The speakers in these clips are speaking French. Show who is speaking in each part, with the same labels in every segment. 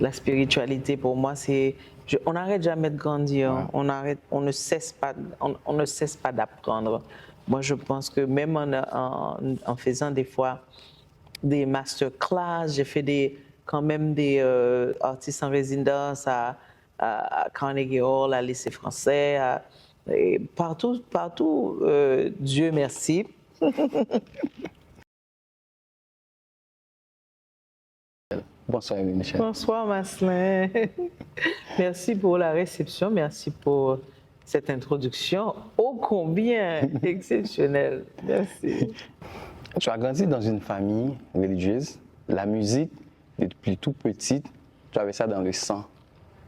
Speaker 1: La spiritualité, pour moi, c'est... on n'arrête jamais de grandir,
Speaker 2: Ouais.
Speaker 1: on ne cesse pas, on ne cesse pas d'apprendre. Moi, je pense que même en faisant des fois des masterclass, j'ai fait quand même des artistes en résidence à Carnegie Hall, à Lycée français, et partout, Dieu merci.
Speaker 2: Bonsoir, Michel.
Speaker 1: Bonsoir, Maslin. Merci pour la réception, merci pour cette introduction ô combien exceptionnelle. Merci.
Speaker 2: Tu as grandi dans une famille religieuse. La musique, depuis tout petit, tu avais ça dans le sang,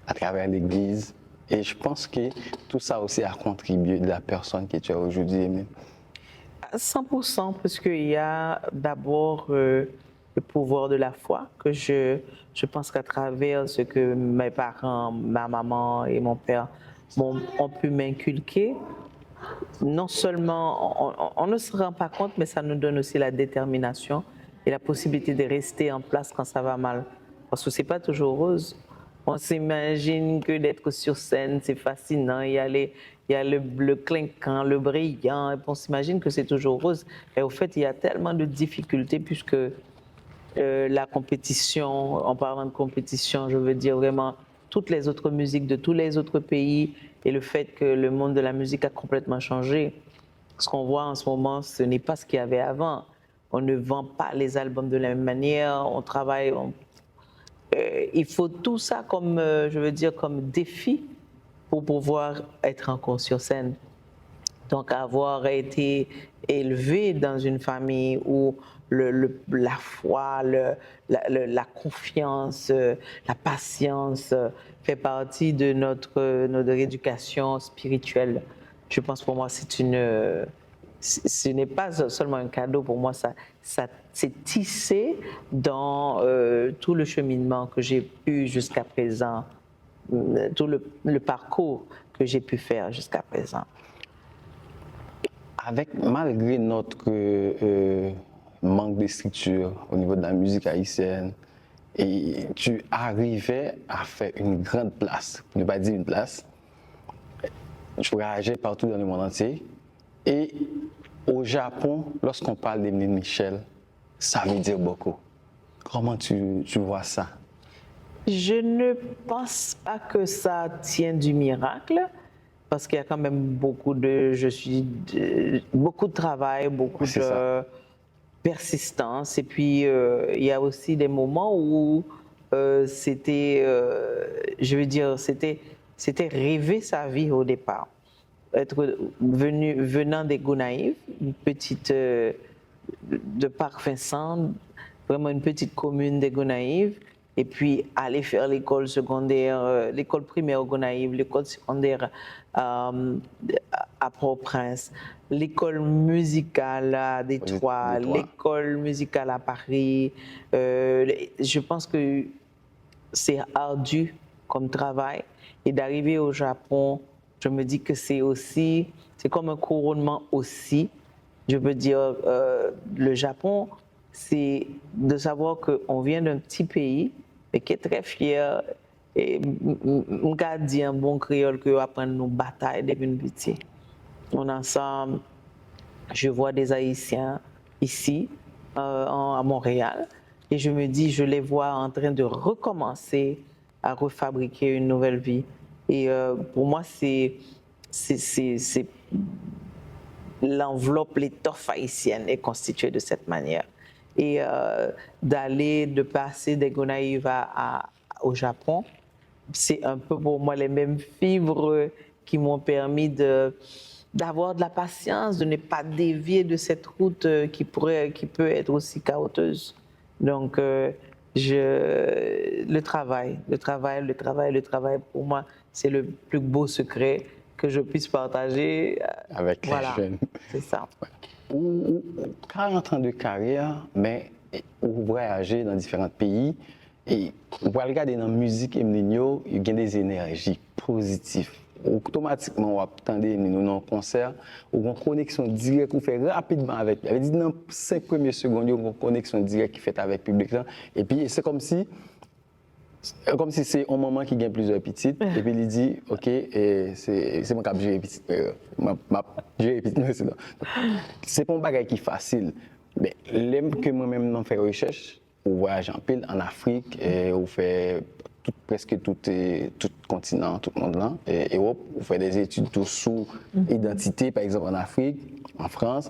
Speaker 2: à travers l'église. Et je pense que tout ça aussi a contribué de la personne que tu es aujourd'hui.
Speaker 1: À 100%, parce qu'il y a d'abord le pouvoir de la foi, que je pense qu'à travers ce que mes parents, ma maman et mon père ont pu m'inculquer, non seulement on ne se rend pas compte, mais ça nous donne aussi la détermination et la possibilité de rester en place quand ça va mal. Parce que ce n'est pas toujours rose. On s'imagine que d'être sur scène, c'est fascinant. Il y a le clinquant, le brillant, et on s'imagine que c'est toujours rose. Et au fait, il y a tellement de difficultés puisque la compétition, en parlant de compétition, je veux dire vraiment toutes les autres musiques de tous les autres pays et le fait que le monde de la musique a complètement changé. Ce qu'on voit en ce moment, ce n'est pas ce qu'il y avait avant. On ne vend pas les albums de la même manière, on travaille, il faut tout ça comme, je veux dire, comme défi pour pouvoir être encore sur scène. Donc, avoir été élevé dans une famille où la foi, la confiance, la patience fait partie de notre éducation spirituelle. Je pense pour moi, ce n'est pas seulement un cadeau, pour moi, ça c'est tissé dans tout le cheminement que j'ai eu jusqu'à présent, tout le parcours que j'ai pu faire jusqu'à présent.
Speaker 2: Malgré notre manque de structure au niveau de la musique haïtienne, et tu arrivais à faire une grande place, pour ne pas dire une place. Tu voyageais partout dans le monde entier. Et au Japon, lorsqu'on parle d'Emeline Michel, ça veut dire beaucoup. Comment tu vois ça?
Speaker 1: Je ne pense pas que ça tienne du miracle, parce qu'il y a quand même beaucoup de travail, beaucoup de persistance. Et puis, il y a aussi des moments où je veux dire, c'était rêver sa vie au départ. Venant des Gonaïves, une petite, de Parc Vincent, vraiment une petite commune des Gonaïves, et puis aller faire l'école secondaire, l'école primaire au Gonaïves, l'école secondaire à Port-au-Prince, l'école musicale à Détroit, l'école musicale à Paris. Je pense que c'est ardu comme travail, et d'arriver au Japon, je me dis que c'est comme un couronnement aussi. Je veux dire, le Japon, c'est de savoir qu'on vient d'un petit pays, mais qui est très fier. Et on a dit un bon créole que apprendre nos batailles depuis une petite. On est ensemble. Je vois des Haïtiens ici, à Montréal, et je me dis, je les vois en train de recommencer à refabriquer une nouvelle vie. Et pour moi, c'est l'enveloppe, l'étoffe haïtienne est constituée de cette manière. Et de passer des Gonaïves au Japon, c'est un peu pour moi les mêmes fibres qui m'ont permis d'avoir de la patience, de ne pas dévier de cette route qui peut être aussi chaotique. Donc, le travail, pour moi, c'est le plus beau secret que je puisse partager
Speaker 2: avec les jeunes.
Speaker 1: C'est ça.
Speaker 2: 40 ans de carrière, mais vous voyagez dans différents pays et vous regardez dans la musique, il y a des énergies positives. Automatiquement, on va attendre dans un concert, ou une connexion directe, vous faites rapidement avec. Dans les 5 premières secondes, il y a une connexion directe qui fait avec le public. Et puis, c'est comme si Comme si c'est un maman qui gagne plusieurs petites, et puis il dit, OK, c'est mon cap gérer petite. Gérer petite, non, c'est non. C'est pas un bagage qui est facile. Mais l'aime que moi-même, non fait recherche, on voyage en pile en Afrique, et on fait presque tout continent, tout le monde là, et Europe, on fait des études tout sous identité, par exemple en Afrique, en France.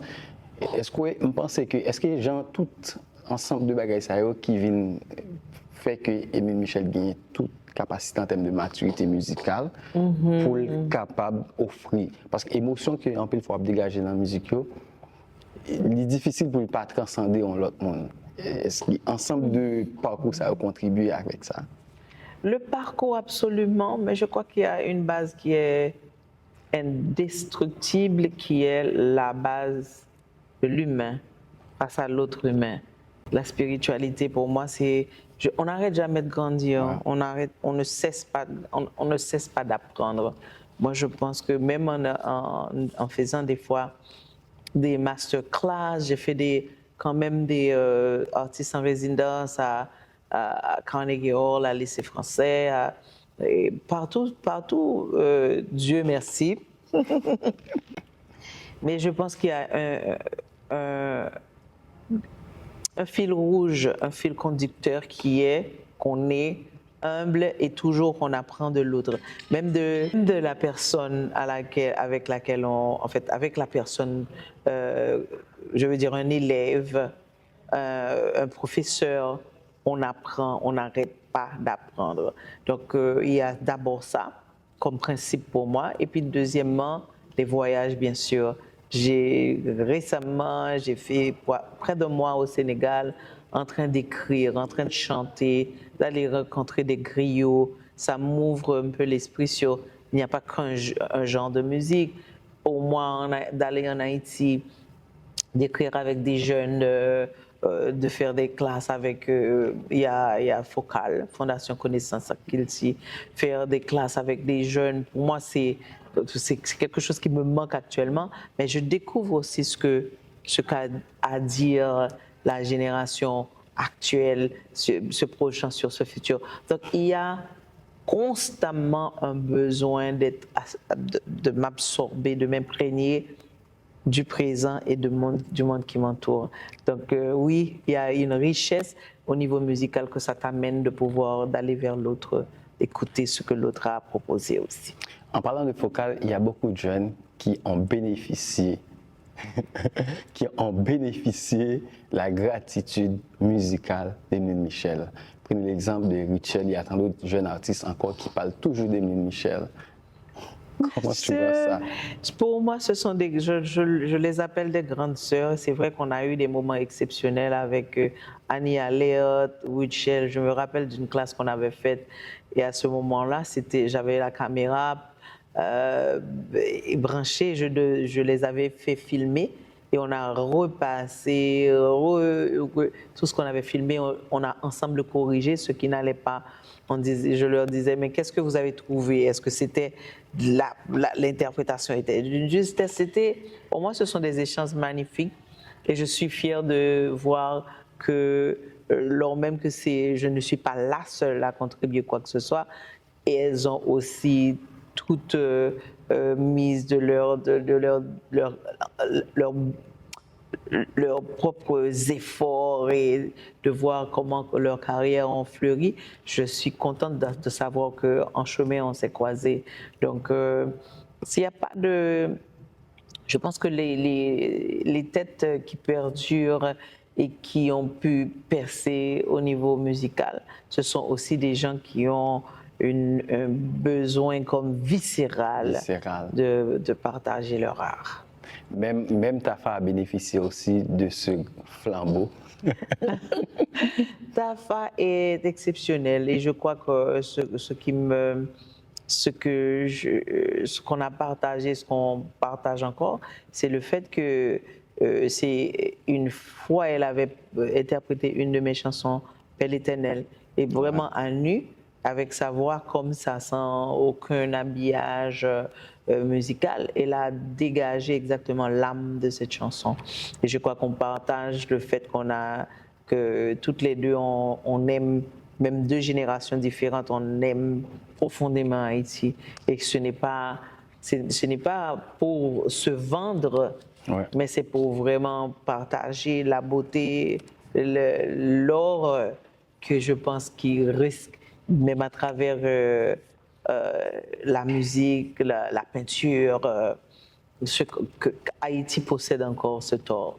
Speaker 2: Est-ce que vous pensez que, est-ce que les gens, tout ensemble de bagages qui viennent fait que Émile Michel gagne toute capacité en termes de maturité musicale pour être capable d'offrir. Parce que l'émotion qu'en peu il faut dégager dans la musique, il est difficile pour ne pas transcender en l'autre monde. Est-ce que l'ensemble de parcours ça a contribué avec ça?
Speaker 1: Le parcours, absolument, mais je crois qu'il y a une base qui est indestructible, qui est la base de l'humain face à l'autre humain. La spiritualité, pour moi, c'est... on n'arrête jamais de grandir, ouais. On ne cesse pas d'apprendre. Moi, je pense que même en faisant des fois des masterclass, j'ai fait quand même des artistes en résidence à Carnegie Hall, à lycée français, et partout, Dieu merci. Mais je pense qu'il y a un fil rouge, un fil conducteur qui est qu'on est humble et toujours on apprend de l'autre, même de la personne avec laquelle avec la personne, je veux dire un élève, un professeur, on apprend, on n'arrête pas d'apprendre. Donc il y a d'abord ça comme principe pour moi, et puis deuxièmement les voyages bien sûr. Récemment, j'ai fait près de mois au Sénégal en train d'écrire, en train de chanter, d'aller rencontrer des griots. Ça m'ouvre un peu l'esprit sur, il n'y a pas qu'un genre de musique. Au moins, d'aller en Haïti, d'écrire avec des jeunes, de faire des classes avec, il y a Focal, Fondation Connaissance à Kilti, faire des classes avec des jeunes. Pour moi, c'est quelque chose qui me manque actuellement, mais je découvre aussi ce qu'a à dire la génération actuelle, se projetant sur ce futur. Donc, il y a constamment un besoin de m'absorber, de m'imprégner du présent et du monde qui m'entoure. Donc oui, il y a une richesse au niveau musical que ça t'amène de pouvoir d'aller vers l'autre, écouter ce que l'autre a proposé aussi.
Speaker 2: En parlant de Focal, il y a beaucoup de jeunes qui ont bénéficié la gratitude musicale d'Émile Michel. Prenez l'exemple de Richel, il y a tant d'autres jeunes artistes encore qui parlent toujours d'Émile Michel. Comment tu vois ça?
Speaker 1: Pour moi, ce sont je les appelle des grandes sœurs. C'est vrai qu'on a eu des moments exceptionnels avec Annie Aléot, Richel. Je me rappelle d'une classe qu'on avait faite et à ce moment-là, j'avais la caméra branchée, je les avais fait filmer et on a repassé tout ce qu'on avait filmé. On a ensemble corrigé ce qui n'allait pas. Je leur disais, mais qu'est-ce que vous avez trouvé? Est-ce que c'était l'interprétation était d'une justesse? Pour moi, ce sont des échanges magnifiques et je suis fière de voir que, lors même que je ne suis pas la seule à contribuer quoi que ce soit, et elles ont aussi toutes mise de leurs propres efforts et de voir comment leur carrière ont fleuri. Je suis contente de savoir qu'en chemin, on s'est croisés. Donc, s'il n'y a pas de... Je pense que les têtes qui perdurent et qui ont pu percer au niveau musical, ce sont aussi des gens qui ont un besoin comme viscéral. De partager leur art.
Speaker 2: Même Tafa a bénéficié aussi de ce flambeau.
Speaker 1: Tafa est exceptionnel et je crois que ce qu'on a partagé, ce qu'on partage encore, c'est le fait que c'est une fois elle avait interprété une de mes chansons, Père l'Éternel, et vraiment à nu, avec sa voix comme ça, sans aucun habillage musical, elle a dégagé exactement l'âme de cette chanson. Et je crois qu'on partage le fait que toutes les deux, on aime même deux générations différentes, on aime profondément Haïti et que ce n'est pas pour se vendre,
Speaker 2: Ouais.
Speaker 1: mais c'est pour vraiment partager la beauté, l'or que je pense qu'il risque, même à travers la musique, la peinture, ce que Haïti possède encore ce tort.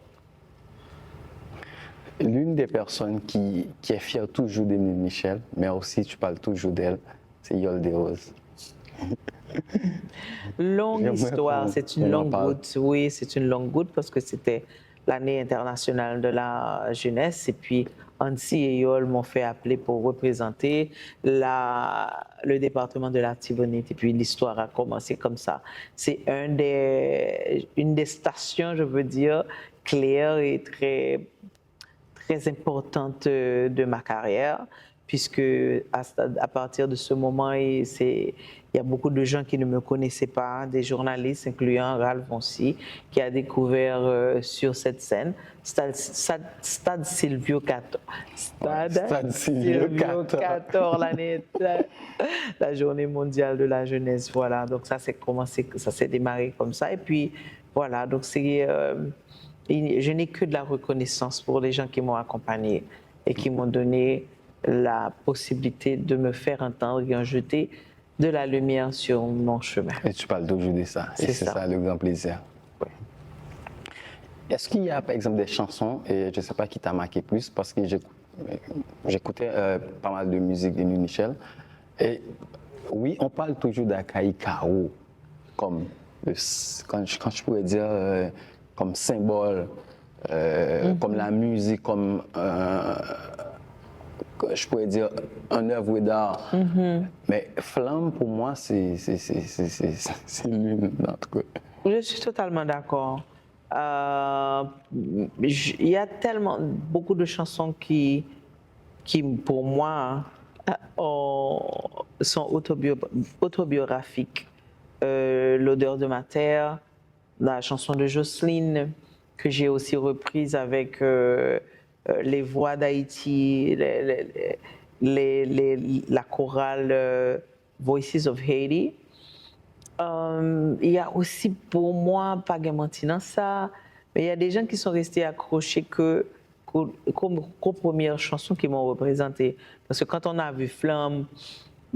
Speaker 2: L'une des personnes qui est fière toujours d'Emeline Michel, mais aussi tu parles toujours d'elle, c'est Yol de Rose.
Speaker 1: Longue
Speaker 2: J'aimerais
Speaker 1: histoire, c'est
Speaker 2: qu'on
Speaker 1: une
Speaker 2: en
Speaker 1: longue
Speaker 2: parle.
Speaker 1: route. Oui, c'est une longue route parce que c'était l'année internationale de la jeunesse. Et puis, Annecy et Yol m'ont fait appeler pour représenter le département de l'Artibonite. Et puis, l'histoire a commencé comme ça. C'est une des stations, je veux dire, claires et très importante de ma carrière, puisque à partir de ce moment, il y a beaucoup de gens qui ne me connaissaient pas, des journalistes, incluant Ralph Vonsi, qui a découvert sur cette scène Stade Silvio Cator.
Speaker 2: Stade Silvio
Speaker 1: Cator, la journée mondiale de la jeunesse. Voilà, donc ça s'est démarré comme ça. Et puis, voilà, donc je n'ai que de la reconnaissance pour les gens qui m'ont accompagné et qui m'ont donné la possibilité de me faire entendre et en jeter de la lumière sur mon chemin.
Speaker 2: Et tu parles toujours de ça. Et c'est ça le grand plaisir.
Speaker 1: Oui.
Speaker 2: Est-ce qu'il y a par exemple des chansons, et je ne sais pas qui t'a marqué plus, parce que j'écoutais pas mal de musique d'Emeline Michel, et oui, on parle toujours d'Akaï Kao comme, quand je pourrais dire, comme symbole, comme la musique, comme je pourrais dire un œuvre d'art. Mais Flamme, pour moi, c'est l'une d'entre eux.
Speaker 1: Je suis totalement d'accord. Il y a tellement beaucoup de chansons qui pour moi, sont autobiographiques. L'odeur de ma terre, la chanson de Jocelyne, que j'ai aussi reprise avec les voix d'Haïti, la chorale Voices of Haiti. Il y a aussi pour moi, pas garanti dans ça, mais il y a des gens qui sont restés accrochés qu'aux premières chansons qui m'ont représenté. Parce que quand on a vu Flamme,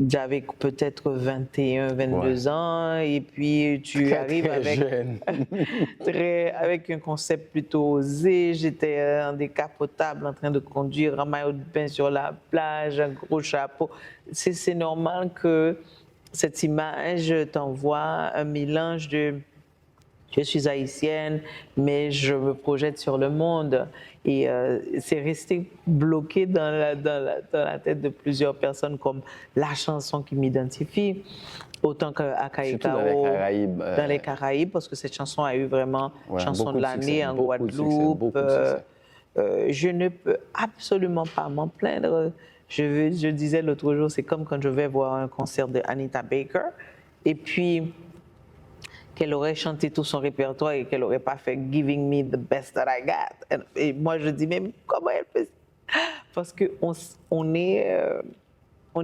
Speaker 1: j'avais peut-être 21, 22 ans, et puis tu arrives avec un concept plutôt osé. J'étais en décapotable en train de conduire, un maillot de bain sur la plage, un gros chapeau. C'est normal que cette image t'envoie un mélange de je suis haïtienne, mais je me projette sur le monde. Et c'est resté bloqué dans la tête de plusieurs personnes comme la chanson qui m'identifie, autant qu'Akaï Kao, dans les Caraïbes, parce que cette chanson a eu vraiment chanson de l'année en Guadeloupe. Je ne peux absolument pas m'en plaindre. Je disais l'autre jour, c'est comme quand je vais voir un concert de Anita Baker, et puis qu'elle aurait chanté tout son répertoire et qu'elle n'aurait pas fait Giving Me the Best That I Got. Et moi, je dis, mais comment elle fait ça? Parce qu'on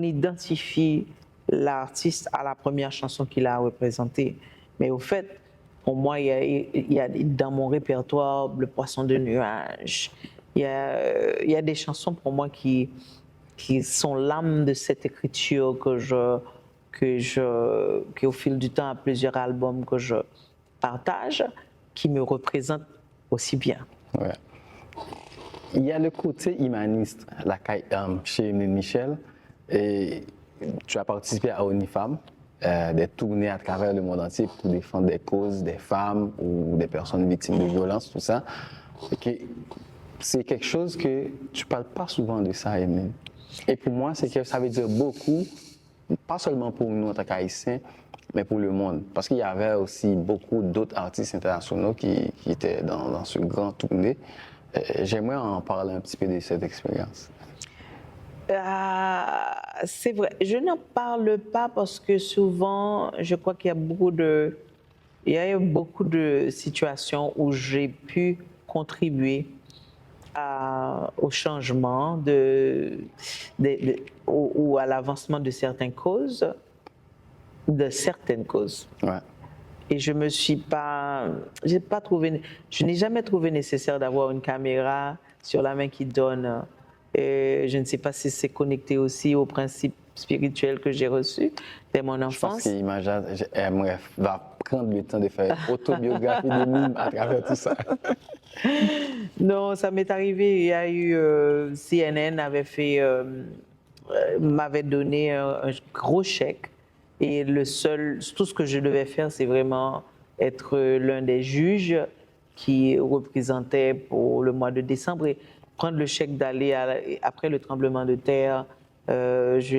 Speaker 1: identifie l'artiste à la première chanson qu'il a représentée. Mais au fait, pour moi, il y a dans mon répertoire Le Poisson de Nuage. Il y a des chansons pour moi qui sont l'âme de cette écriture qui au fil du temps a plusieurs albums que je partage, qui me représentent aussi bien.
Speaker 2: Ouais. Il y a le côté humaniste chez Emeline Michel, et tu as participé à ONIFAM, des tournées à travers le monde entier pour défendre des causes des femmes ou des personnes victimes de violences, tout ça. C'est quelque chose que tu ne parles pas souvent de ça, Emeline. Et pour moi, c'est que ça veut dire beaucoup, pas seulement pour nous en tant qu'Haïtiens, mais pour le monde. Parce qu'il y avait aussi beaucoup d'autres artistes internationaux qui étaient dans ce grand tournée. J'aimerais en parler un petit peu de cette expérience.
Speaker 1: C'est vrai, je n'en parle pas parce que souvent, je crois qu'il y a eu beaucoup de situations où j'ai pu contribuer au changement ou à l'avancement de certaines causes,
Speaker 2: Ouais.
Speaker 1: Et je n'ai jamais trouvé nécessaire d'avoir une caméra sur la main qui donne. Et je ne sais pas si c'est connecté aussi aux principes spirituels que j'ai reçus dès mon
Speaker 2: Je pense
Speaker 1: enfance.
Speaker 2: qu'Imagine va prendre le temps de faire une autobiographie de Mime à travers tout ça.
Speaker 1: Non, ça m'est arrivé. Il y a eu CNN m'avait donné un gros chèque et tout ce que je devais faire, c'est vraiment être l'un des juges qui représentait pour le mois de décembre et prendre le chèque d'aller après le tremblement de terre. Je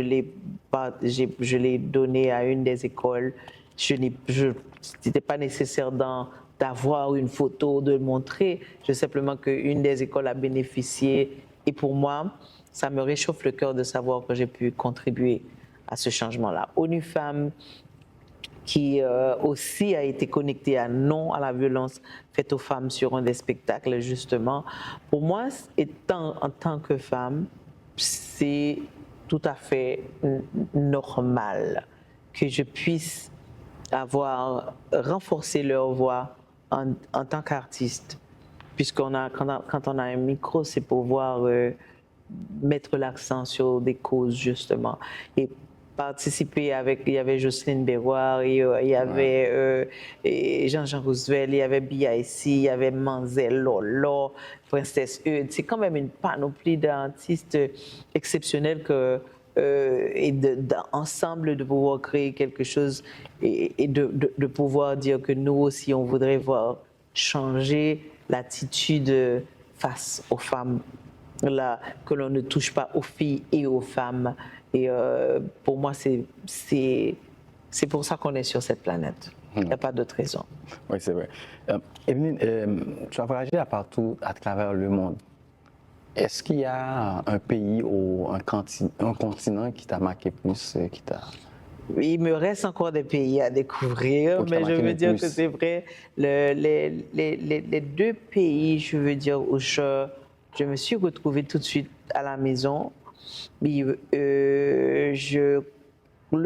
Speaker 1: l'ai donné à une des écoles. C'était pas nécessaire d'avoir une photo, de le montrer. Je sais simplement qu'une des écoles a bénéficié. Et pour moi, ça me réchauffe le cœur de savoir que j'ai pu contribuer à ce changement-là. ONU Femmes, qui aussi a été connectée à non à la violence faite aux femmes sur un des spectacles, justement. Pour moi, en tant que femme, c'est tout à fait normal que je puisse avoir renforcé leur voix en tant qu'artiste. Puisqu'on quand on a un micro, c'est pour pouvoir mettre l'accent sur des causes, justement. Et participer il y avait Jocelyne Béroir, il y avait Jean-Jean Roosevelt, il y avait B.I.C., il y avait Manzel Lolo, Princesse Eudes. C'est quand même une panoplie d'artistes exceptionnels ensemble de pouvoir créer quelque chose et de pouvoir dire que nous aussi, on voudrait voir changer l'attitude face aux femmes, que l'on ne touche pas aux filles et aux femmes. Et pour moi, c'est pour ça qu'on est sur cette planète. Il n'y a pas d'autre raison.
Speaker 2: Oui, c'est vrai. Evelyne, tu as voyagé partout à travers le monde. Est-ce qu'il y a un pays ou un continent qui t'a marqué plus,
Speaker 1: Il me reste encore des pays à découvrir, mais je veux dire que c'est vrai, les deux pays, je veux dire, où je me suis retrouvée tout de suite à la maison. Le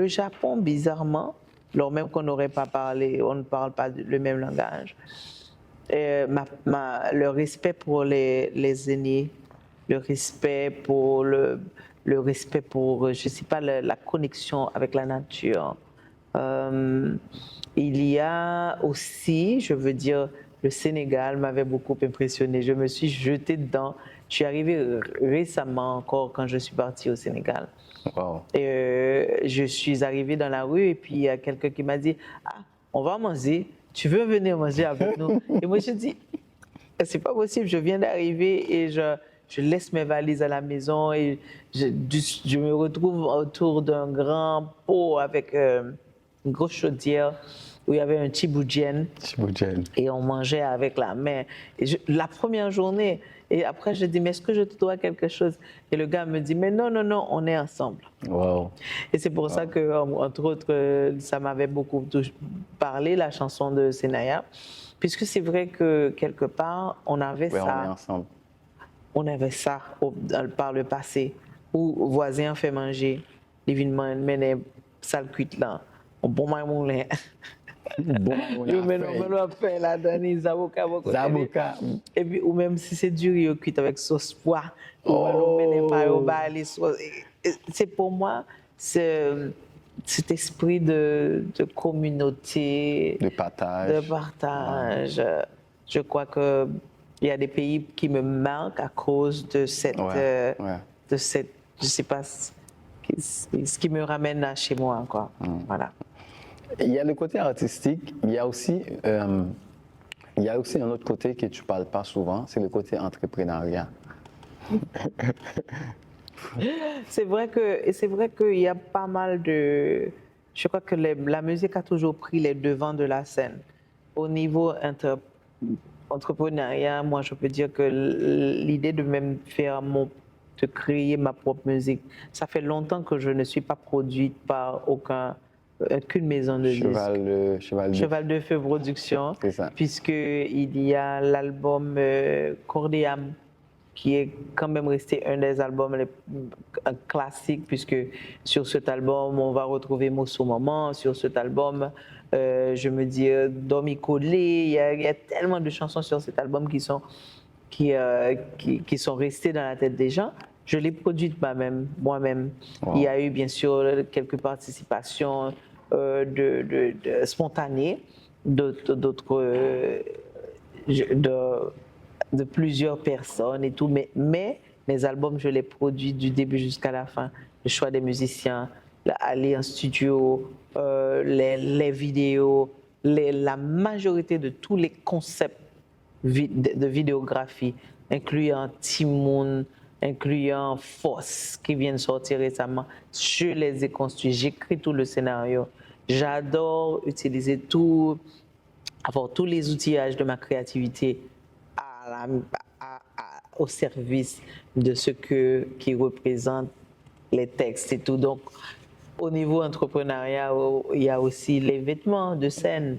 Speaker 1: Japon, bizarrement, alors même qu'on n'aurait pas parlé, on ne parle pas le même langage, le respect pour les aînés, le respect pour je sais pas, la connexion avec la nature. Il y a aussi, je veux dire, le Sénégal m'avait beaucoup impressionné. Je me suis jetée dedans. Je suis arrivée récemment encore quand je suis partie au Sénégal.
Speaker 2: Wow.
Speaker 1: Et je suis arrivée dans la rue et puis il y a quelqu'un qui m'a dit « Ah, on va manger. Tu veux venir manger avec nous ?» Et moi, je dis « C'est pas possible. Je viens d'arriver et je laisse mes valises à la maison et je me retrouve autour d'un grand pot avec une grosse chaudière où il y avait un tchiboudjen. Et on mangeait avec la main. Et la première journée, et après je dis, mais est-ce que je te dois quelque chose? Et le gars me dit, mais non, non, non, on est ensemble.
Speaker 2: Wow.
Speaker 1: Et c'est pour ça que, entre autres, ça m'avait beaucoup parlé, la chanson de Senaya, puisque c'est vrai que quelque part, on avait ça.
Speaker 2: On est ensemble.
Speaker 1: On avait ça par le passé, où voisin fait manger, l'événement menait sale cuite là, on bon moulin.
Speaker 2: Bon,
Speaker 1: on fait là dans les avocats. Et puis, ou même si c'est du riz cuit avec sauce pois, on pas au bas les sauces. C'est pour moi, cet esprit de communauté,
Speaker 2: de partage.
Speaker 1: Je crois que il y a des pays qui me marquent à cause de cette, je sais pas, ce qui me ramène à chez moi, quoi. Voilà.
Speaker 2: Il y a le côté artistique, il y a aussi un autre côté que tu parles pas souvent, c'est le côté entrepreneuriat.
Speaker 1: C'est vrai qu'il y a pas mal de, je crois que la musique a toujours pris les devants de la scène. Au niveau entrepreneuriat, moi je peux dire que l'idée de même de créer ma propre musique, ça fait longtemps que je ne suis pas produite par aucune maison de disques. Cheval de Feu Production, puisqu'il y a l'album Cordéam qui est quand même resté un des albums un classique, puisque sur cet album, on va retrouver Mosso Maman, sur cet album, je me dis Dormi Collé, il y a tellement de chansons sur cet album qui sont restées dans la tête des gens. Je l'ai produite moi-même.
Speaker 2: Wow.
Speaker 1: Il y a eu bien sûr quelques participations spontanées de plusieurs personnes et tout, mais mes albums, je les produis du début jusqu'à la fin. Le choix des musiciens, aller en studio, les vidéos, la majorité de tous les concepts de vidéographie, incluant Timoun, incluant Force, qui vient de sortir récemment, je les ai construits, j'écris tout le scénario. J'adore utiliser avoir tous les outillages de ma créativité au service de ce qui représente les textes et tout. Donc, au niveau entrepreneuriat, il y a aussi les vêtements de scène.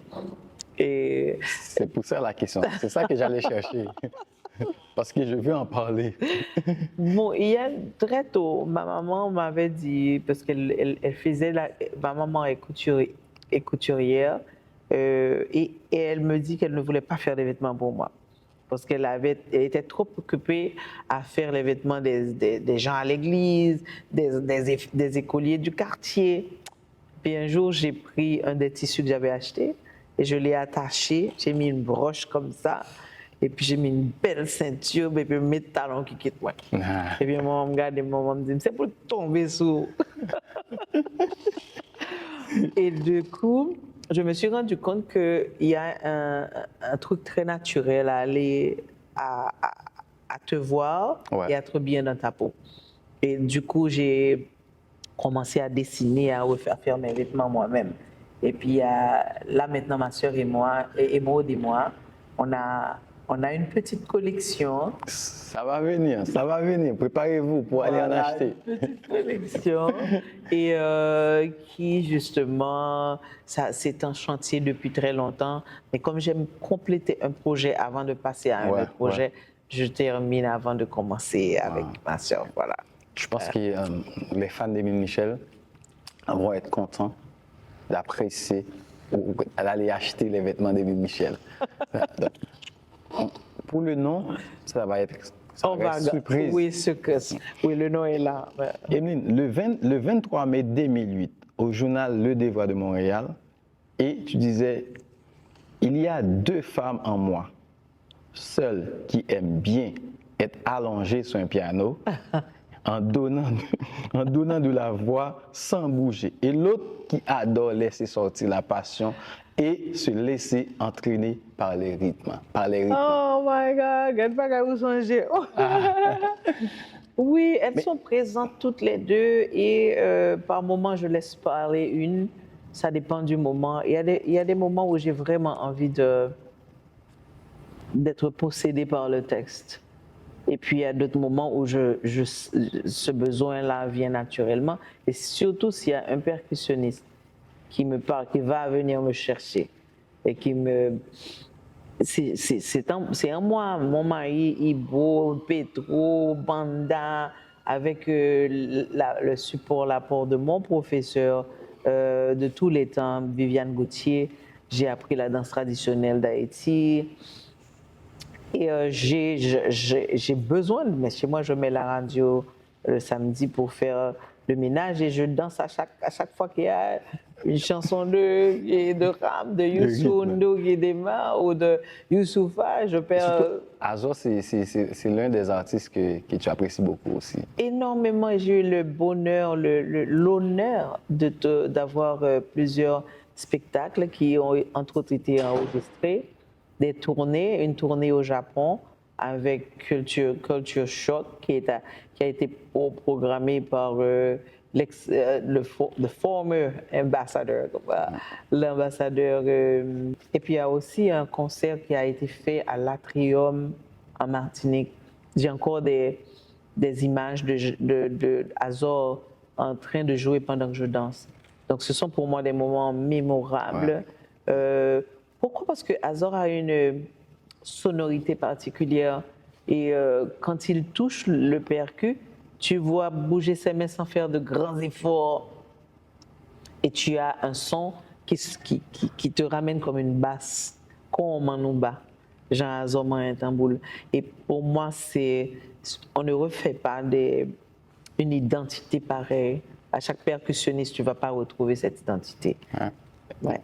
Speaker 1: Et
Speaker 2: c'est pour ça la question, c'est ça que j'allais chercher. Parce que je veux en parler.
Speaker 1: Bon, il y a très tôt, ma maman m'avait dit, parce qu'elle faisait ma maman est couturière, et elle me dit qu'elle ne voulait pas faire des vêtements pour moi. Parce qu'elle était trop occupée à faire les vêtements des gens à l'église, des écoliers du quartier. Puis un jour, j'ai pris un des tissus que j'avais acheté et je l'ai attaché. J'ai mis une broche comme ça. Et puis j'ai mis une belle ceinture, et puis mes talons qui quittent moi. Et puis maman me regarde et maman me dit, c'est pour tomber sous. Et du coup, je me suis rendu compte qu'il y a un truc très naturel à aller à te voir et à être bien dans ta peau. Et du coup, j'ai commencé à dessiner, à refaire faire mes vêtements moi-même. Et puis là maintenant, ma soeur et moi, et Maud et moi, on a une petite collection.
Speaker 2: Ça va venir. Préparez-vous pour aller en acheter.
Speaker 1: Une petite collection et qui justement, c'est un chantier depuis très longtemps. Mais comme j'aime compléter un projet avant de passer à un autre projet, je termine avant de commencer avec ma soeur. Voilà.
Speaker 2: Je pense que les fans d'Émile Michel vont être contents d'apprécier ou d'aller acheter les vêtements d'Émile Michel. Pour le nom, ça va être surprise.
Speaker 1: Oui, le nom est là.
Speaker 2: Emeline, le 23 mai 2008, au journal Le Devoir de Montréal, et tu disais, il y a 2 femmes en moi, seule qui aime bien être allongée sur un piano, en donnant de la voix sans bouger, et l'autre qui adore laisser sortir la passion et se laisser entraîner par les rythmes.
Speaker 1: Oh my God, regarde pas qu'à vous songer. Oui, elles sont présentes toutes les deux et par moments je laisse parler une. Ça dépend du moment. Il y a des moments où j'ai vraiment envie d'être possédée par le texte. Et puis il y a d'autres moments où ce besoin-là vient naturellement. Et surtout s'il y a un percussionniste qui me parle, qui va venir me chercher et qui me... C'est en moi, mon mari, Ibo, Petro, Banda, avec le support, l'apport de mon professeur de tous les temps, Viviane Gauthier. J'ai appris la danse traditionnelle d'Haïti. Et j'ai besoin, mais chez moi, je mets la radio le samedi pour faire le ménage et je danse à chaque fois qu'il y a une chanson de Ram, de Youssou N'Doye ou de Youssoufa, je perds...
Speaker 2: Azor, c'est l'un des artistes que tu apprécies beaucoup aussi.
Speaker 1: Énormément, j'ai eu le bonheur, l'honneur d'avoir plusieurs spectacles qui ont entre autres été enregistrés, des tournées, une tournée au Japon avec Culture Shock qui a été programmée par le former ambassadeur, l'ambassadeur. Et puis il y a aussi un concert qui a été fait à l'Atrium en Martinique. J'ai encore des images de Azor en train de jouer pendant que je danse. Donc ce sont pour moi des moments mémorables. Pourquoi? Parce que Azor a une sonorité particulière Et quand il touche le percu, tu vois bouger ses mains sans faire de grands efforts. Et tu as un son qui te ramène comme une basse, comme un nouba, genre un tambour. Et pour moi, on ne refait pas une identité pareille. À chaque percussionniste, tu ne vas pas retrouver cette identité.
Speaker 2: Ouais.
Speaker 1: Ouais.